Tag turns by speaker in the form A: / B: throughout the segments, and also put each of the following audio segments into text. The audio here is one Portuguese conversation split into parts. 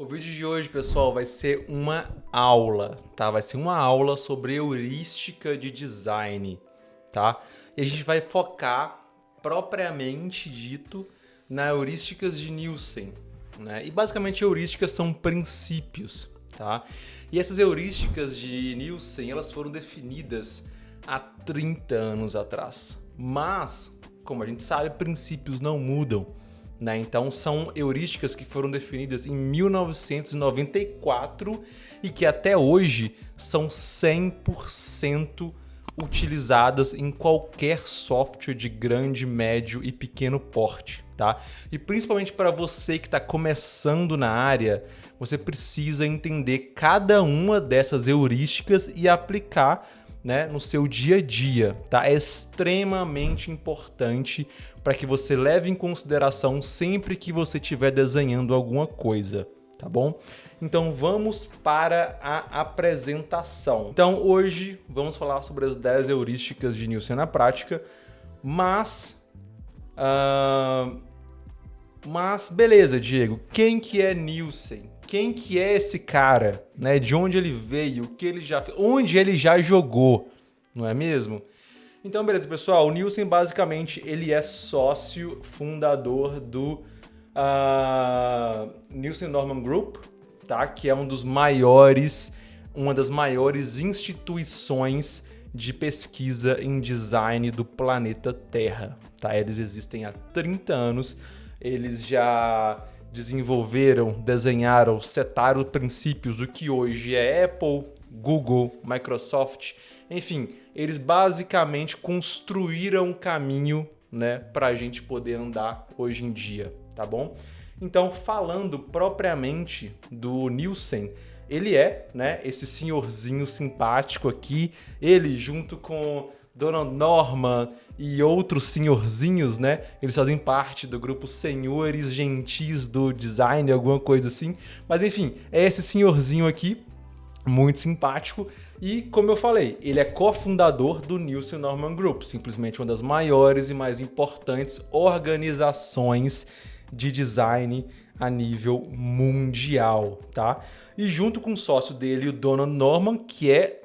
A: O vídeo de hoje, pessoal, vai ser uma aula, tá? Vai ser uma aula sobre heurística de design, tá? E a gente vai focar, propriamente dito, na heurísticas de Nielsen, né? E basicamente heurísticas são princípios, tá? E essas heurísticas de Nielsen, elas foram definidas há 30 anos atrás. Mas, como a gente sabe, princípios não mudam. Né? Então são heurísticas que foram definidas em 1994 e que até hoje são 100% utilizadas em qualquer software de grande, médio e pequeno porte, tá? E principalmente para você que está começando na área, você precisa entender cada uma dessas heurísticas e aplicar, né, no seu dia a dia, tá? É extremamente importante para que você leve em consideração sempre que você estiver desenhando alguma coisa, tá bom? Então vamos para a apresentação. Então hoje vamos falar sobre as 10 heurísticas de Nielsen na prática, mas beleza, Diego, quem que é Nielsen? Quem que é esse cara, né? De onde ele veio, o que ele já fez, onde ele já jogou, não é mesmo? Então, beleza, pessoal. O Nielsen, basicamente, ele é sócio fundador do Nielsen Norman Group, tá? Que é uma das maiores instituições de pesquisa em design do planeta Terra, tá? Eles existem há 30 anos, eles já desenvolveram, desenharam, setaram princípios do que hoje é Apple, Google, Microsoft, enfim, eles basicamente construíram um caminho, né, para a gente poder andar hoje em dia, tá bom? Então, falando propriamente do Nielsen, ele é, né, esse senhorzinho simpático aqui, ele junto com Donald Norman e outros senhorzinhos, né? Eles fazem parte do grupo Senhores Gentis do Design, alguma coisa assim. Mas enfim, é esse senhorzinho aqui, muito simpático. E, como eu falei, ele é cofundador do Nielsen Norman Group, simplesmente uma das maiores e mais importantes organizações de design a nível mundial, tá? E junto com o sócio dele, o Donald Norman, que é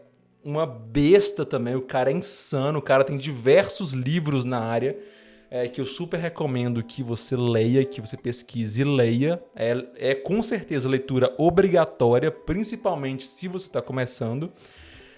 A: uma besta também, o cara é insano, o cara tem diversos livros na área que eu super recomendo que você leia, que você pesquise e leia. É com certeza leitura obrigatória, principalmente se você está começando.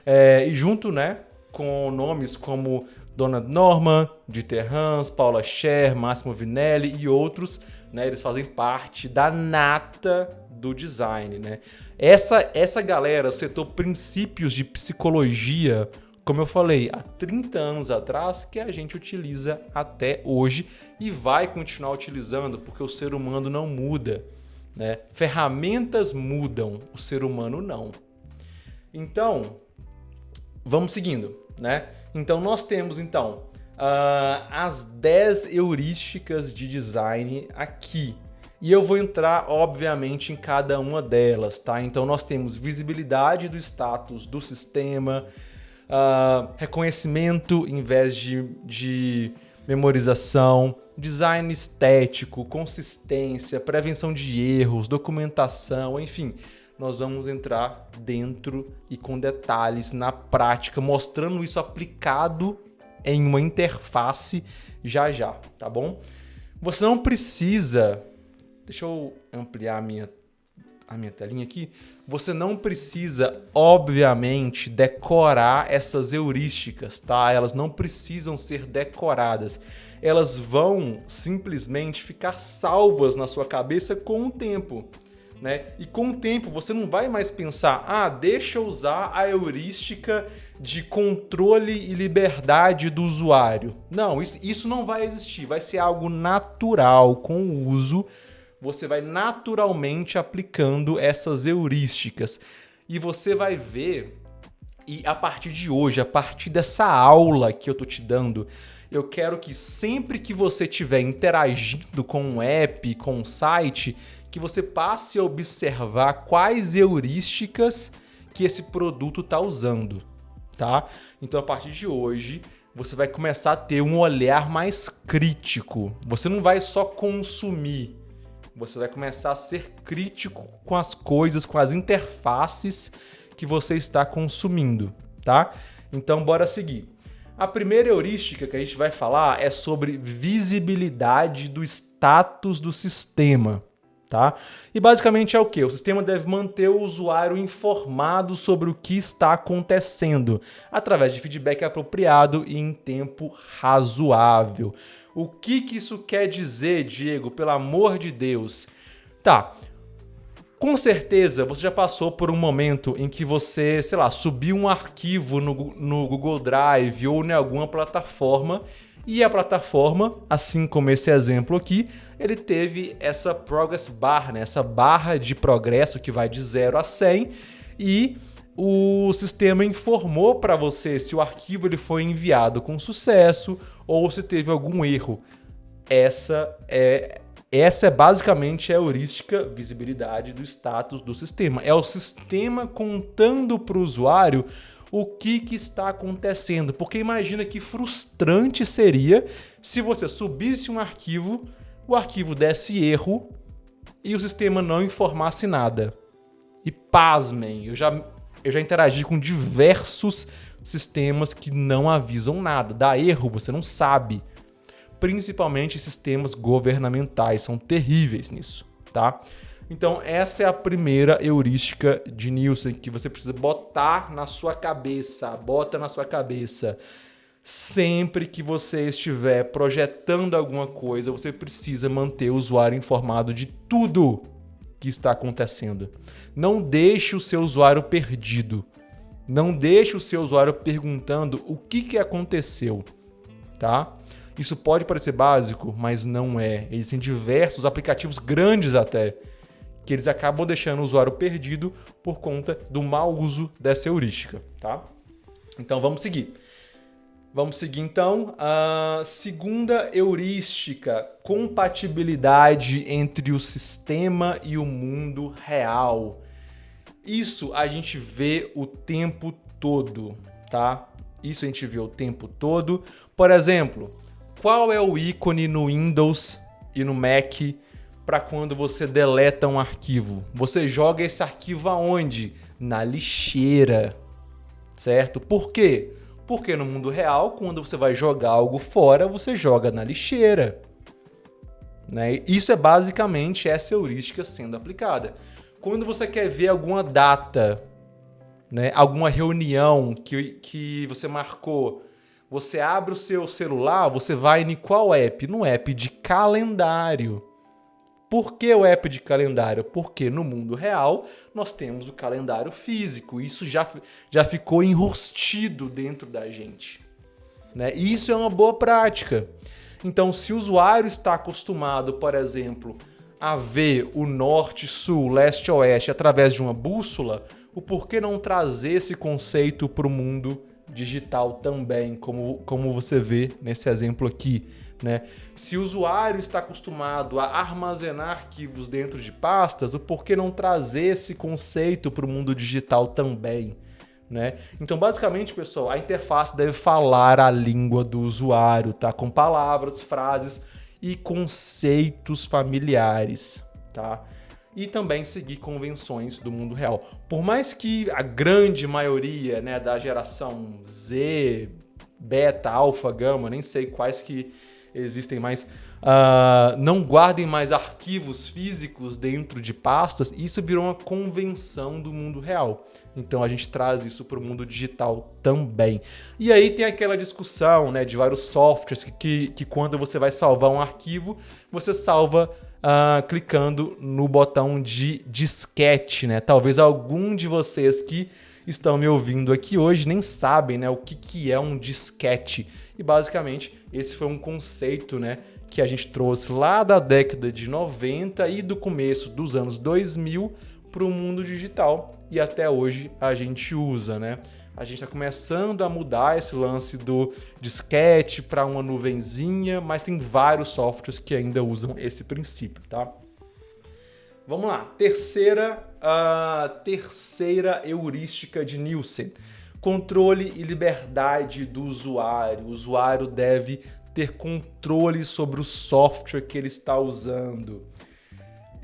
A: E junto, né, com nomes como Donald Norman, Dieter Rams, Paula Scher, Massimo Vinelli e outros, né, eles fazem parte da nata do design, né? Essa galera setou princípios de psicologia, como eu falei, há 30 anos atrás, que a gente utiliza até hoje e vai continuar utilizando, porque o ser humano não muda, né? Ferramentas mudam, o ser humano não. Então, vamos seguindo, né? Então, nós temos, as 10 heurísticas de design aqui. E eu vou entrar, obviamente, em cada uma delas, tá? Então, nós temos visibilidade do status do sistema, reconhecimento em vez de memorização, design estético, consistência, prevenção de erros, documentação, enfim. Nós vamos entrar dentro e com detalhes na prática, mostrando isso aplicado em uma interface já, tá bom? Você não precisa... Deixa eu ampliar a minha telinha aqui. Você não precisa, obviamente, decorar essas heurísticas, tá? Elas não precisam ser decoradas. Elas vão simplesmente ficar salvas na sua cabeça com o tempo, né? E com o tempo você não vai mais pensar, deixa eu usar a heurística de controle e liberdade do usuário. Não, isso não vai existir. Vai ser algo natural com o uso. Você vai naturalmente aplicando essas heurísticas. E você vai ver, e a partir de hoje, a partir dessa aula que eu tô te dando, eu quero que sempre que você estiver interagindo com um app, com um site, que você passe a observar quais heurísticas que esse produto está usando, tá? Então, a partir de hoje, você vai começar a ter um olhar mais crítico. Você não vai só consumir, Você vai começar a ser crítico com as coisas, com as interfaces que você está consumindo, tá? Então, bora seguir. A primeira heurística que a gente vai falar é sobre visibilidade do status do sistema, tá? E basicamente é o quê? O sistema deve manter o usuário informado sobre o que está acontecendo, através de feedback apropriado e em tempo razoável. O que isso quer dizer, Diego? Pelo amor de Deus. Tá. Com certeza você já passou por um momento em que você, sei lá, subiu um arquivo no Google Drive ou em alguma plataforma e a plataforma, assim como esse exemplo aqui, ele teve essa progress bar, né? Essa barra de progresso que vai de 0 a 100 e o sistema informou para você se o arquivo ele foi enviado com sucesso ou se teve algum erro. Essa é basicamente a heurística visibilidade do status do sistema. É o sistema contando para o usuário o que está acontecendo. Porque imagina que frustrante seria se você subisse um arquivo, o arquivo desse erro e o sistema não informasse nada. E pasmem, eu já interagi com diversos sistemas que não avisam nada. Dá erro, você não sabe. Principalmente sistemas governamentais, são terríveis nisso, tá? Então essa é a primeira heurística de Nielsen que você precisa botar na sua cabeça, bota na sua cabeça. Sempre que você estiver projetando alguma coisa, você precisa manter o usuário informado de tudo que está acontecendo. Não deixe o seu usuário perdido. Não deixe o seu usuário perguntando o que aconteceu, tá? Isso pode parecer básico, mas não é. Existem diversos aplicativos grandes até, que eles acabam deixando o usuário perdido por conta do mau uso dessa heurística, tá? Então vamos seguir. Vamos seguir então a segunda heurística, compatibilidade entre o sistema e o mundo real. Isso a gente vê o tempo todo, tá? Isso a gente vê o tempo todo. Por exemplo, qual é o ícone no Windows e no Mac para quando você deleta um arquivo? Você joga esse arquivo aonde? Na lixeira, certo? Por quê? Porque no mundo real, quando você vai jogar algo fora, você joga na lixeira, né? Isso é basicamente essa heurística sendo aplicada. Quando você quer ver alguma data, né, alguma reunião que você marcou, você abre o seu celular, você vai em qual app? No app de calendário. Por que o app de calendário? Porque no mundo real nós temos o calendário físico. Isso já ficou enrustido dentro da gente, né? E isso é uma boa prática. Então, se o usuário está acostumado, por exemplo, a ver o norte, sul, leste, oeste através de uma bússola, o porquê não trazer esse conceito para o mundo digital também, como você vê nesse exemplo aqui, né? Se o usuário está acostumado a armazenar arquivos dentro de pastas, o porquê não trazer esse conceito para o mundo digital também, né? Então, basicamente, pessoal, a interface deve falar a língua do usuário, tá? Com palavras, frases e conceitos familiares, tá? E também seguir convenções do mundo real. Por mais que a grande maioria, né, da geração Z, beta, alfa, gama, nem sei quais que existem mais, não guardem mais arquivos físicos dentro de pastas, isso virou uma convenção do mundo real. Então a gente traz isso para o mundo digital também. E aí tem aquela discussão, né, de vários softwares que quando você vai salvar um arquivo, você salva clicando no botão de disquete, né? Talvez algum de vocês que estão me ouvindo aqui hoje nem sabem, né, o que é um disquete. E basicamente esse foi um conceito, né, que a gente trouxe lá da década de 90 e do começo dos anos 2000 para o mundo digital. E até hoje a gente usa, né? A gente está começando a mudar esse lance do disquete para uma nuvenzinha, mas tem vários softwares que ainda usam esse princípio, tá? Vamos lá, terceira heurística de Nielsen. Controle e liberdade do usuário. O usuário deve ter controle sobre o software que ele está usando.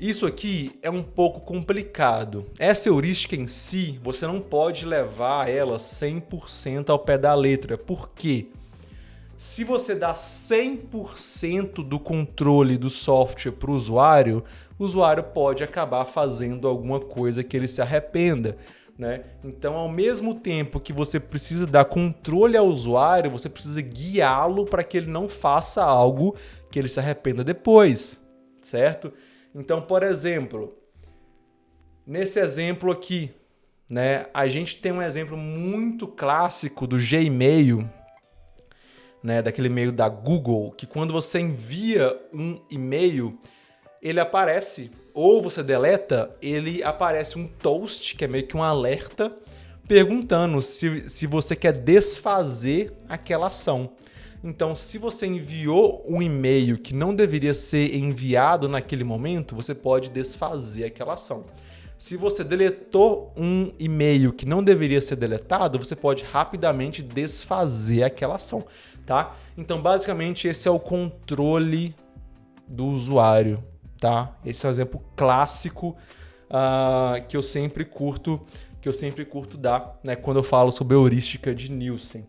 A: Isso aqui é um pouco complicado. Essa heurística em si, você não pode levar ela 100% ao pé da letra. Por quê? Se você dá 100% do controle do software para o usuário pode acabar fazendo alguma coisa que ele se arrependa, né? Então, ao mesmo tempo que você precisa dar controle ao usuário, você precisa guiá-lo para que ele não faça algo que ele se arrependa depois, certo? Então, por exemplo, nesse exemplo aqui, né, a gente tem um exemplo muito clássico do Gmail, né, daquele e-mail da Google, que quando você envia um e-mail, ele aparece, ou você deleta, ele aparece um toast, que é meio que um alerta, perguntando se você quer desfazer aquela ação. Então, se você enviou um e-mail que não deveria ser enviado naquele momento, você pode desfazer aquela ação. Se você deletou um e-mail que não deveria ser deletado, você pode rapidamente desfazer aquela ação, tá? Então, basicamente, esse é o controle do usuário, tá? Esse é o exemplo clássico que eu sempre curto dar, né, quando eu falo sobre a heurística de Nielsen.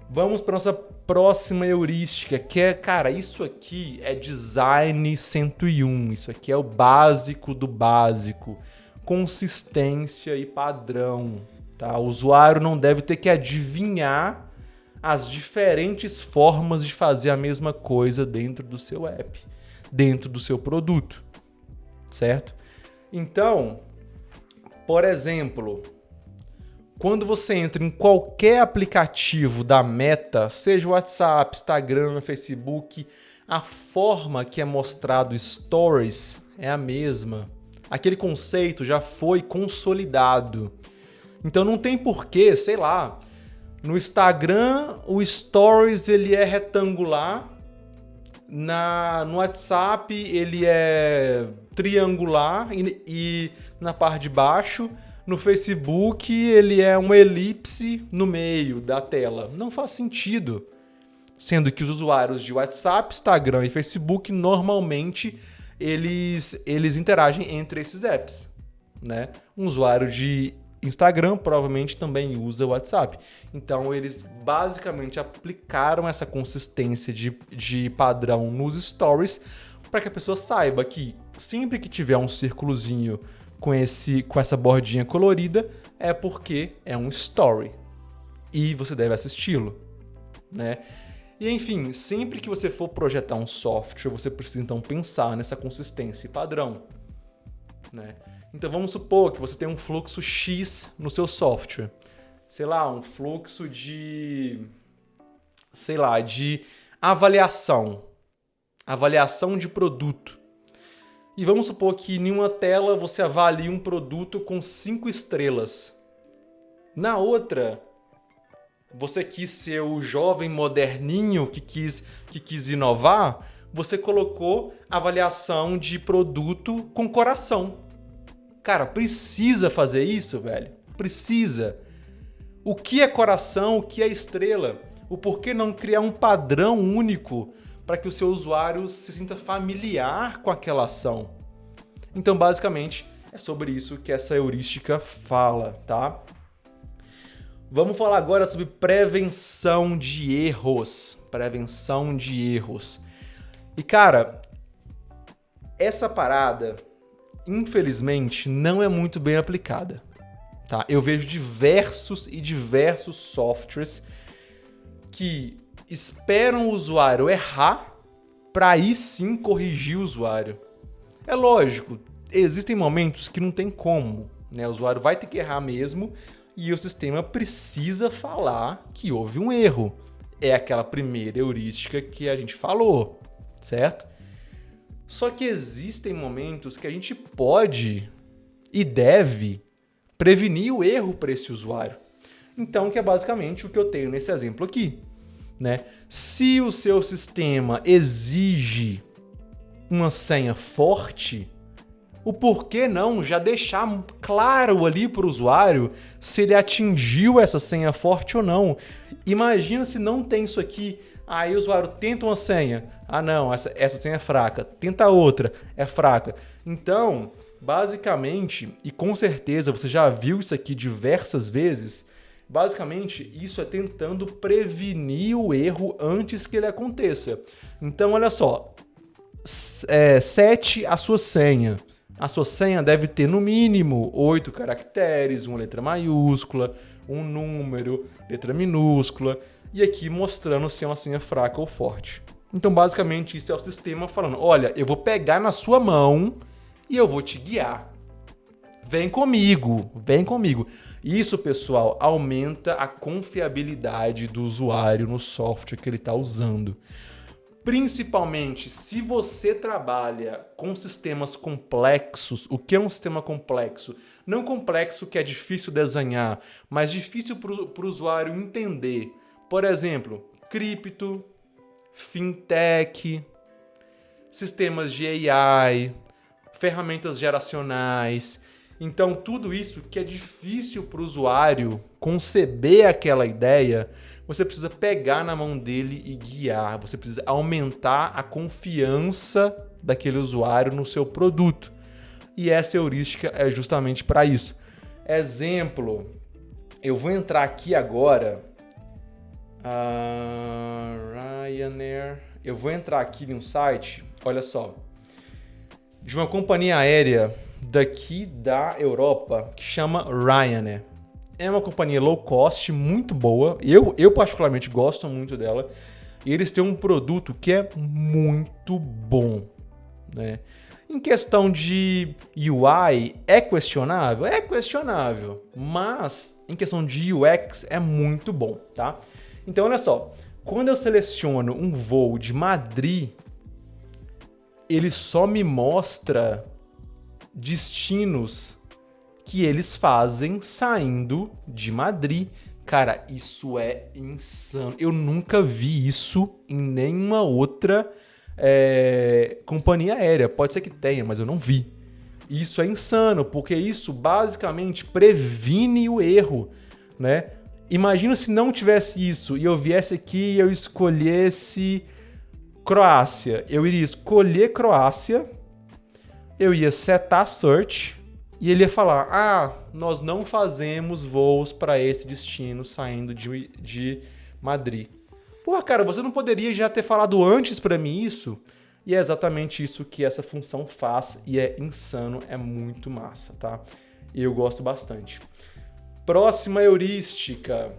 A: Vamos para nossa próxima heurística, que é, cara, isso aqui é design 101, isso aqui é o básico do básico, consistência e padrão, tá? O usuário não deve ter que adivinhar as diferentes formas de fazer a mesma coisa dentro do seu app, dentro do seu produto, certo? Então, por exemplo, quando você entra em qualquer aplicativo da Meta, seja o WhatsApp, Instagram, Facebook, a forma que é mostrado Stories é a mesma. Aquele conceito já foi consolidado. Então não tem porquê, sei lá, no Instagram o Stories ele é retangular, no WhatsApp ele é triangular e na parte de baixo, no Facebook ele é uma elipse no meio da tela. Não faz sentido. Sendo que os usuários de WhatsApp, Instagram e Facebook normalmente eles interagem entre esses apps, né? Um usuário de Instagram provavelmente também usa o WhatsApp. Então eles basicamente aplicaram essa consistência de padrão nos stories para que a pessoa saiba que sempre que tiver um círculozinho com essa bordinha colorida é porque é um story e você deve assisti-lo, né? E enfim, sempre que você for projetar um software, você precisa então pensar nessa consistência e padrão, né? Então vamos supor que você tem um fluxo X no seu software. Sei lá, um fluxo de avaliação de produto. E vamos supor que em uma tela você avalie um produto com 5 estrelas. Na outra, você quis ser o jovem moderninho que quis inovar, você colocou avaliação de produto com coração. Cara, precisa fazer isso, velho? Precisa. O que é coração? O que é estrela? O porquê não criar um padrão único para que o seu usuário se sinta familiar com aquela ação? Então, basicamente, é sobre isso que essa heurística fala, tá? Vamos falar agora sobre prevenção de erros. Prevenção de erros. E, cara, essa parada, infelizmente, não é muito bem aplicada, tá? Eu vejo diversos softwares que esperam o usuário errar para aí sim corrigir o usuário. É lógico, existem momentos que não tem como, né? O usuário vai ter que errar mesmo e o sistema precisa falar que houve um erro. É aquela primeira heurística que a gente falou, certo? Só que existem momentos que a gente pode e deve prevenir o erro para esse usuário. Então, que é basicamente o que eu tenho nesse exemplo aqui, né? Se o seu sistema exige uma senha forte, o porquê não já deixar claro ali para o usuário se ele atingiu essa senha forte ou não. Imagina se não tem isso aqui Aí o usuário tenta uma senha. Ah, não, essa senha é fraca. Tenta outra, é fraca. Então, basicamente, e com certeza você já viu isso aqui diversas vezes, basicamente isso é tentando prevenir o erro antes que ele aconteça. Então, olha só, sete a sua senha. A sua senha deve ter no mínimo 8 caracteres, uma letra maiúscula, um número, letra minúscula, e aqui mostrando se é uma senha fraca ou forte. Então, basicamente, isso é o sistema falando: olha, eu vou pegar na sua mão e eu vou te guiar. Vem comigo, vem comigo. Isso, pessoal, aumenta a confiabilidade do usuário no software que ele está usando. Principalmente se você trabalha com sistemas complexos. O que é um sistema complexo? Não complexo que é difícil desenhar, mas difícil para o usuário entender. Por exemplo, cripto, fintech, sistemas de AI, ferramentas geracionais. Então, tudo isso que é difícil para o usuário conceber aquela ideia, você precisa pegar na mão dele e guiar. Você precisa aumentar a confiança daquele usuário no seu produto. E essa heurística é justamente para isso. Exemplo, eu vou entrar aqui agora. Ryanair. Eu vou entrar aqui em um site, olha só, de uma companhia aérea daqui da Europa que chama Ryanair. É uma companhia low cost, muito boa. Eu particularmente gosto muito dela. E eles têm um produto que é muito bom, né? Em questão de UI, é questionável? É questionável. Mas em questão de UX, é muito bom, tá? Então, olha só. Quando eu seleciono um voo de Madrid, ele só me mostra destinos que eles fazem saindo de Madrid. Cara, isso é insano. Eu nunca vi isso em nenhuma outra companhia aérea. Pode ser que tenha, mas eu não vi. Isso é insano, porque isso basicamente previne o erro, né? Imagina se não tivesse isso e eu viesse aqui e eu escolhesse Croácia. Eu iria escolher Croácia, eu ia setar search e ele ia falar: ah, nós não fazemos voos para esse destino saindo de Madrid. Porra, cara, você não poderia já ter falado antes para mim isso? E é exatamente isso que essa função faz e é insano, é muito massa, tá? Eu gosto bastante. Próxima heurística: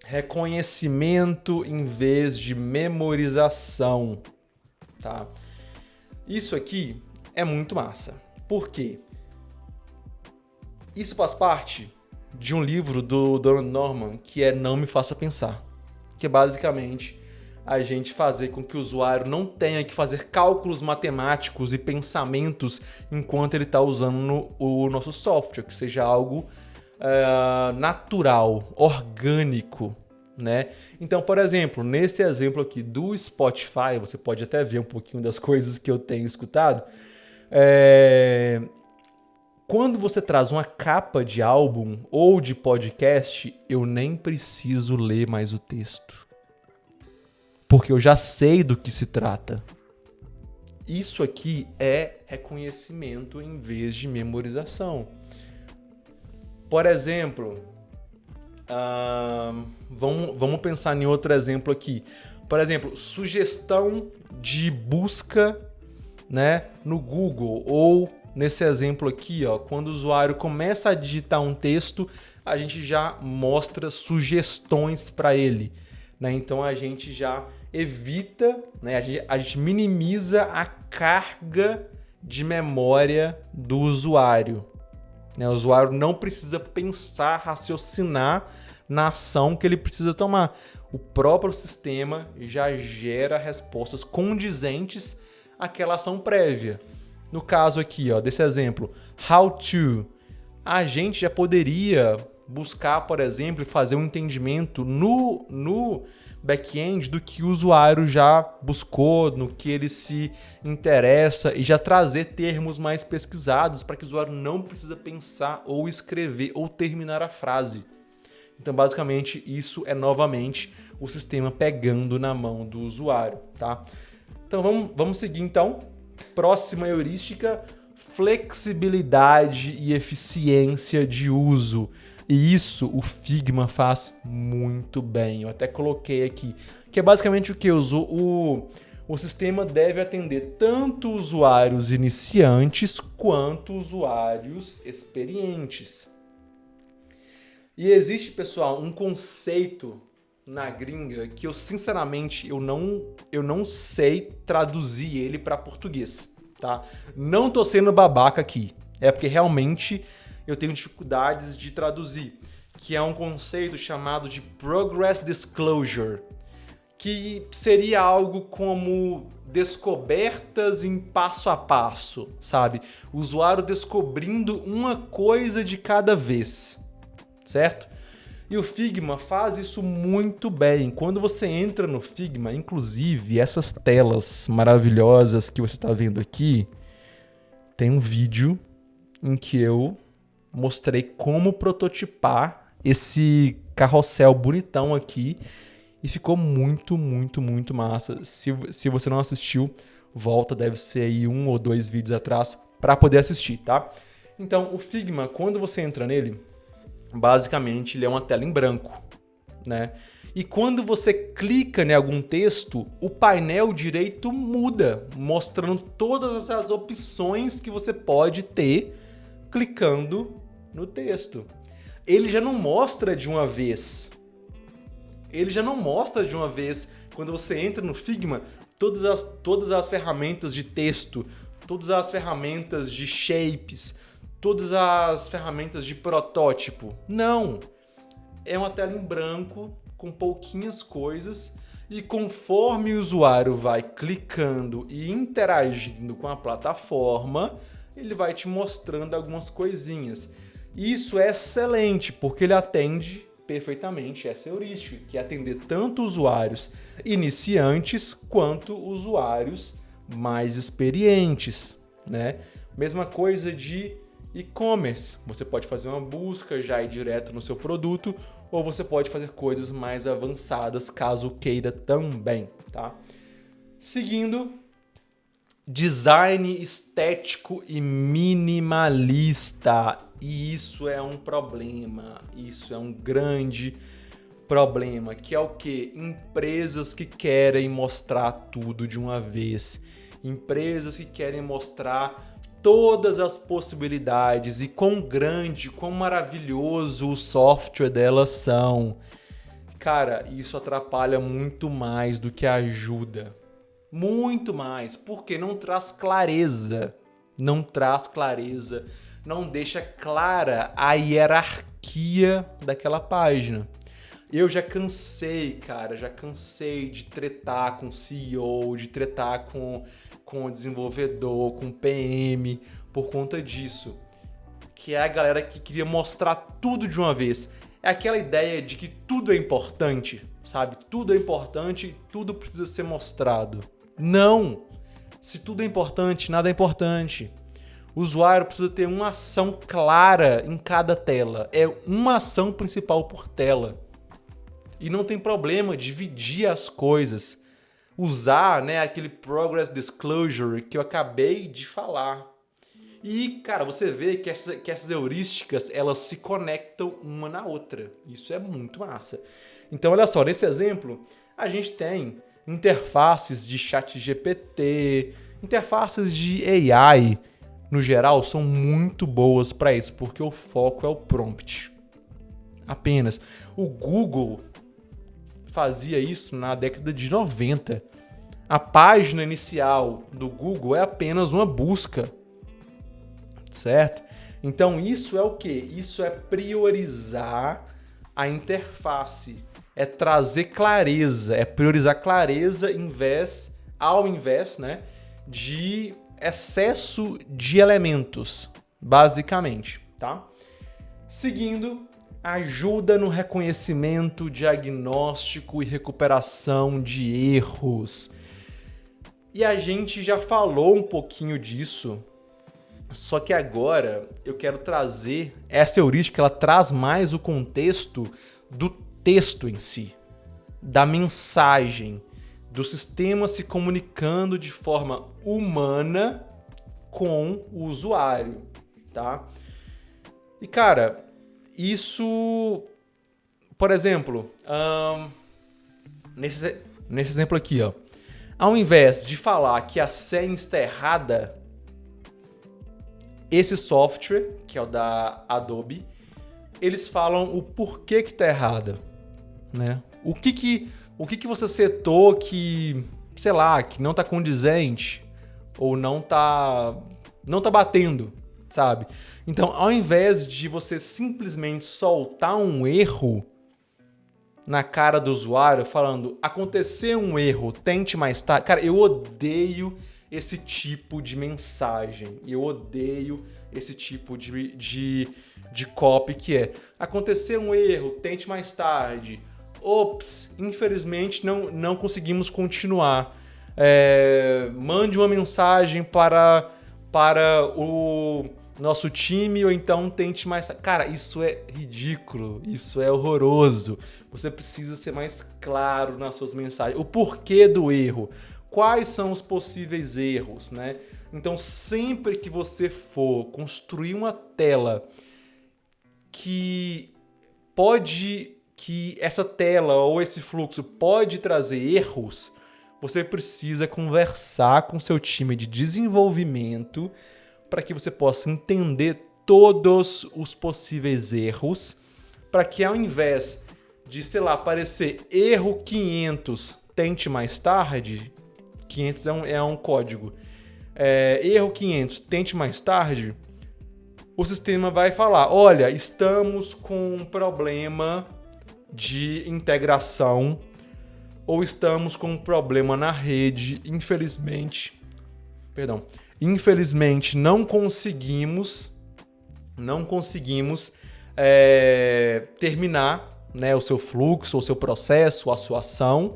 A: reconhecimento em vez de memorização, tá? Isso aqui é muito massa. Por quê? Isso faz parte de um livro do Donald Norman que é Não Me Faça Pensar, que é basicamente a gente fazer com que o usuário não tenha que fazer cálculos matemáticos e pensamentos enquanto ele está usando o nosso software, que seja algo natural, orgânico, né? Então, por exemplo, nesse exemplo aqui do Spotify, você pode até ver um pouquinho das coisas que eu tenho escutado. Quando você traz uma capa de álbum ou de podcast, eu nem preciso ler mais o texto, porque eu já sei do que se trata. Isso aqui é reconhecimento em vez de memorização. Por exemplo, vamos pensar em outro exemplo aqui. Por exemplo, sugestão de busca, né, no Google. Ou nesse exemplo aqui, ó, quando o usuário começa a digitar um texto, a gente já mostra sugestões para ele, né? Então a gente já evita, né, a gente minimiza a carga de memória do usuário. O usuário não precisa pensar, raciocinar na ação que ele precisa tomar. O próprio sistema já gera respostas condizentes àquela ação prévia. No caso aqui, ó, desse exemplo, how to, a gente já poderia buscar, por exemplo, fazer um entendimento no back-end do que o usuário já buscou, no que ele se interessa e já trazer termos mais pesquisados para que o usuário não precisa pensar ou escrever ou terminar a frase. Então, basicamente, isso é novamente o sistema pegando na mão do usuário, tá? Então, vamos seguir, então. Próxima heurística, flexibilidade e eficiência de uso. E isso o Figma faz muito bem. Eu até coloquei aqui, que é basicamente o que o sistema deve atender tanto usuários iniciantes quanto usuários experientes. E existe, pessoal, um conceito na gringa que eu, sinceramente, eu não sei traduzir ele para português, tá? Não tô sendo babaca aqui. É porque realmente eu tenho dificuldades de traduzir, que é um conceito chamado de Progress Disclosure, que seria algo como descobertas em passo a passo, sabe? O usuário descobrindo uma coisa de cada vez, certo? E o Figma faz isso muito bem. Quando você entra no Figma, inclusive essas telas maravilhosas que você está vendo aqui, tem um vídeo em que eu mostrei como prototipar esse carrossel bonitão aqui e ficou muito, muito, muito massa. Se você não assistiu, volta, deve ser aí 1 ou 2 vídeos atrás para poder assistir, tá? Então, o Figma, quando você entra nele, basicamente ele é uma tela em branco, né? E quando você clica em algum texto, o painel direito muda, mostrando todas as opções que você pode ter clicando no texto. Ele já não mostra de uma vez. Quando você entra no Figma, todas as ferramentas de texto, todas as ferramentas de shapes, todas as ferramentas de protótipo. Não! É uma tela em branco com pouquinhas coisas e conforme o usuário vai clicando e interagindo com a plataforma, ele vai te mostrando algumas coisinhas. Isso é excelente porque ele atende perfeitamente essa heurística, que é atender tanto usuários iniciantes quanto usuários mais experientes, né? Mesma coisa de e-commerce, você pode fazer uma busca já ir direto no seu produto ou você pode fazer coisas mais avançadas caso queira também, tá? Seguindo, design estético e minimalista. E isso é um problema, isso é um grande problema, que é o quê? Empresas que querem mostrar tudo de uma vez, empresas que querem mostrar todas as possibilidades e quão grande, quão maravilhoso o software delas são. Cara, isso atrapalha muito mais do que ajuda. Muito mais, porque não traz clareza. Não deixa clara a hierarquia daquela página. Eu já cansei, de tretar com CEO, de tretar com o desenvolvedor, com o PM, por conta disso. Que é a galera que queria mostrar tudo de uma vez. É aquela ideia de que tudo é importante, sabe? Tudo é importante e tudo precisa ser mostrado. Não! Se tudo é importante, nada é importante. O usuário precisa ter uma ação clara em cada tela. É uma ação principal por tela. E não tem problema dividir as coisas. Usar, né, aquele Progress Disclosure que eu acabei de falar. E, cara, você vê que essas heurísticas, elas se conectam uma na outra. Isso é muito massa. Então, olha só, nesse exemplo, a gente tem interfaces de ChatGPT, interfaces de AI, no geral, são muito boas para isso, porque o foco é o prompt. Apenas. O Google fazia isso na década de 90. A página inicial do Google é apenas uma busca. Certo? Então isso é o quê? Isso é priorizar a interface. É trazer clareza. É priorizar clareza ao invés, né, de excesso de elementos, basicamente, tá? Seguindo, ajuda no reconhecimento, diagnóstico e recuperação de erros. E a gente já falou um pouquinho disso, só que agora eu quero trazer essa heurística, ela traz mais o contexto do texto em si, da mensagem, do sistema se comunicando de forma humana com o usuário, tá? E, cara, isso, por exemplo, nesse exemplo aqui, ó, ao invés de falar que a senha está errada, esse software, que é o da Adobe, eles falam o porquê que está errada, né? O que você setou que, sei lá, que não está condizente ou não tá batendo, sabe? Então, ao invés de você simplesmente soltar um erro na cara do usuário falando, aconteceu um erro, tente mais tarde. Cara, eu odeio esse tipo de mensagem. Eu odeio esse tipo de copy que é, aconteceu um erro, tente mais tarde. Ops, infelizmente não conseguimos continuar. Mande uma mensagem para o nosso time ou então tente mais... Cara, isso é ridículo, isso é horroroso. Você precisa ser mais claro nas suas mensagens. O porquê do erro, quais são os possíveis erros, né? Então, sempre que você for construir uma tela que essa tela ou esse fluxo pode trazer erros, você precisa conversar com seu time de desenvolvimento para que você possa entender todos os possíveis erros, para que ao invés de, sei lá, aparecer erro 500, tente mais tarde, 500 é um código, erro 500, tente mais tarde, o sistema vai falar, olha, estamos com um problema de integração ou estamos com um problema na rede, infelizmente não conseguimos terminar, né, o seu fluxo, o seu processo, a sua ação,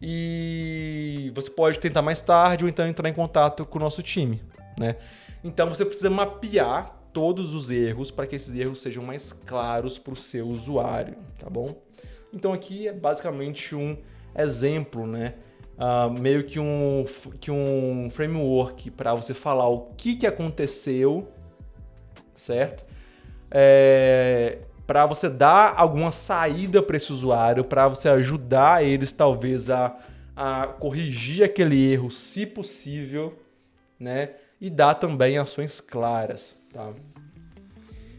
A: e você pode tentar mais tarde ou então entrar em contato com o nosso time, né? Então você precisa mapear todos os erros para que esses erros sejam mais claros para o seu usuário, tá bom? Então aqui é basicamente um exemplo, né? Meio que um framework para você falar o que aconteceu, certo? Para você dar alguma saída para esse usuário, para você ajudar eles talvez a corrigir aquele erro, se possível, né? E dar também ações claras, tá?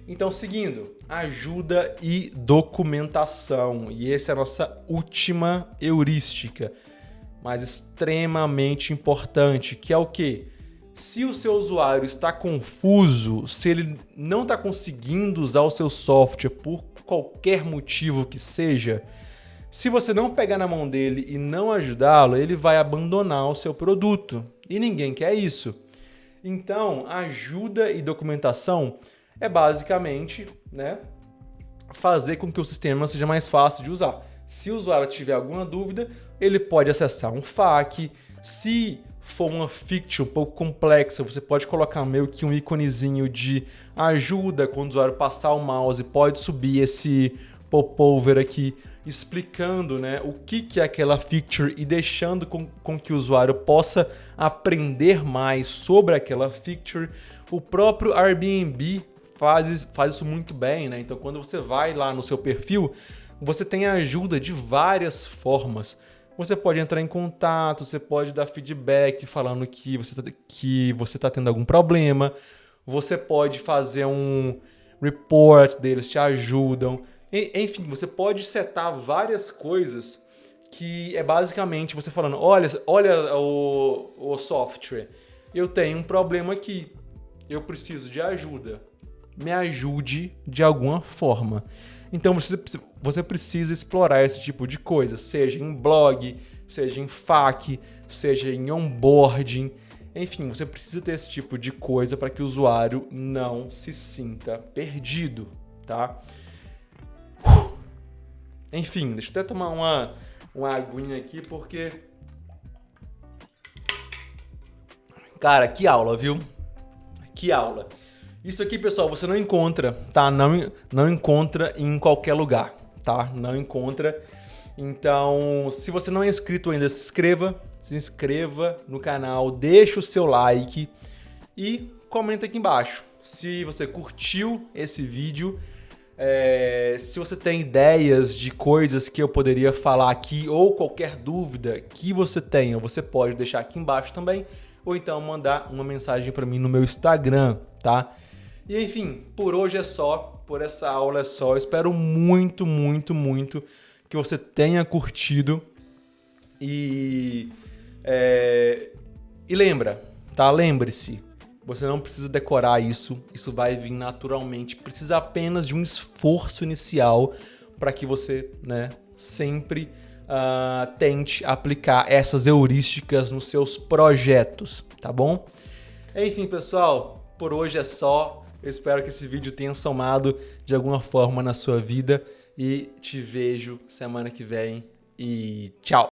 A: Então, seguindo, ajuda e documentação. E essa é a nossa última heurística, mas extremamente importante, que é o quê? Se o seu usuário está confuso, se ele não está conseguindo usar o seu software por qualquer motivo que seja, se você não pegar na mão dele e não ajudá-lo, ele vai abandonar o seu produto. E ninguém quer isso. Então, ajuda e documentação é basicamente, né, fazer com que o sistema seja mais fácil de usar. Se o usuário tiver alguma dúvida, ele pode acessar um FAQ. Se for uma feature um pouco complexa, você pode colocar meio que um íconezinho de ajuda. Quando o usuário passar o mouse, pode subir esse popover aqui, explicando, né, o que é aquela feature e deixando com que o usuário possa aprender mais sobre aquela feature. O próprio Airbnb faz isso muito bem, né? Então, quando você vai lá no seu perfil, você tem ajuda de várias formas. Você pode entrar em contato, você pode dar feedback falando que você está tendo algum problema, você pode fazer um report deles, te ajudam. Enfim, você pode setar várias coisas que é basicamente você falando, olha o software, eu tenho um problema aqui, eu preciso de ajuda, me ajude de alguma forma. Então você precisa explorar esse tipo de coisa, seja em blog, seja em FAQ, seja em onboarding, enfim, você precisa ter esse tipo de coisa para que o usuário não se sinta perdido, tá? Enfim, deixa eu até tomar uma aguinha aqui, porque... Cara, que aula, viu? Que aula. Isso aqui, pessoal, você não encontra, tá? Não encontra em qualquer lugar, tá? Não encontra. Então, se você não é inscrito ainda, se inscreva no canal, deixa o seu like e comenta aqui embaixo se você curtiu esse vídeo. Se você tem ideias de coisas que eu poderia falar aqui ou qualquer dúvida que você tenha, você pode deixar aqui embaixo também, ou então mandar uma mensagem para mim no meu Instagram, tá? E enfim, por hoje é só, por essa aula é só. Eu espero muito, muito, muito que você tenha curtido e lembra, tá? Lembre-se. Você não precisa decorar isso vai vir naturalmente. Precisa apenas de um esforço inicial para que você, né, sempre tente aplicar essas heurísticas nos seus projetos, tá bom? Enfim, pessoal, por hoje é só. Eu espero que esse vídeo tenha somado de alguma forma na sua vida e te vejo semana que vem e tchau!